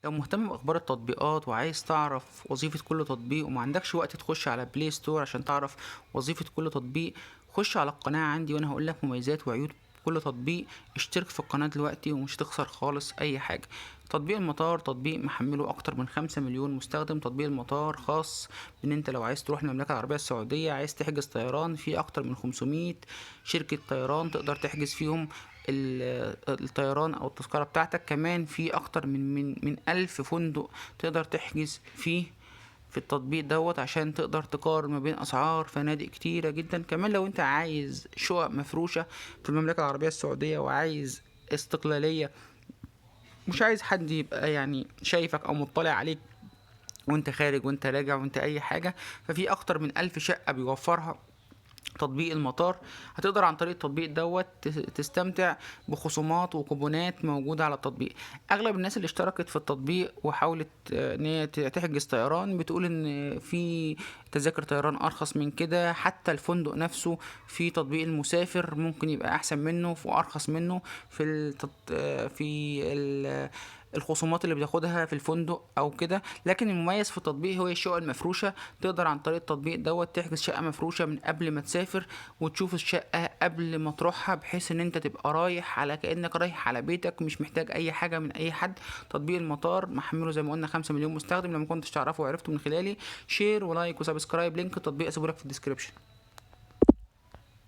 لو مهتم بأخبار التطبيقات وعايز تعرف وظيفة كل تطبيق وما عندكش وقت تخش على بلاي ستور عشان تعرف وظيفة كل تطبيق، خش على القناة عندي وانا هقولك مميزات وعيوب كل تطبيق. اشترك في القناة دلوقتي ومش هتخسر خالص اي حاجة. تطبيق المطار تطبيق محمله اكتر من 5 مليون مستخدم. تطبيق المطار خاص بان انت لو عايز تروح المملكة العربية السعودية، عايز تحجز طيران في اكتر من 500 شركة طيران تقدر تحجز فيهم الطيران او التذكرة بتاعتك. كمان في اكتر من 1000 فندق تقدر تحجز فيه في التطبيق دوت عشان تقدر تقارن ما بين اسعار فنادق كتيرة جدا. كمان لو انت عايز شقق مفروشة في المملكة العربية السعودية وعايز استقلالية، مش عايز حد يبقى يعني شايفك او مطلع عليك وانت خارج وانت راجع وانت اي حاجة، ففي اكتر من 1000 شقة بيوفرها تطبيق المطار. هتقدر عن طريق التطبيق دوت تستمتع بخصومات وكوبونات موجودة على التطبيق. اغلب الناس اللي اشتركت في التطبيق وحاولت ان هي تحجز طيران بتقول ان في تذاكر طيران ارخص من كده. حتى الفندق نفسه في تطبيق المسافر ممكن يبقى احسن منه وارخص منه في الخصومات اللي بتاخدها في الفندق او كده. لكن المميز في التطبيق هو الشقق المفروشه. تقدر عن طريق التطبيق دوت تحجز شقه مفروشه من قبل ما تسافر وتشوف الشقه قبل ما تروحها، بحيث ان انت تبقى رايح على كانك رايح على بيتك، مش محتاج اي حاجه من اي حد. تطبيق المطار محمله زي ما قلنا 5 مليون مستخدم. لما كنتش تعرفه وعرفته من خلالي، شير ولايك وسبسكرايب. لينك التطبيق اسيبهولك في الديسكريبشن.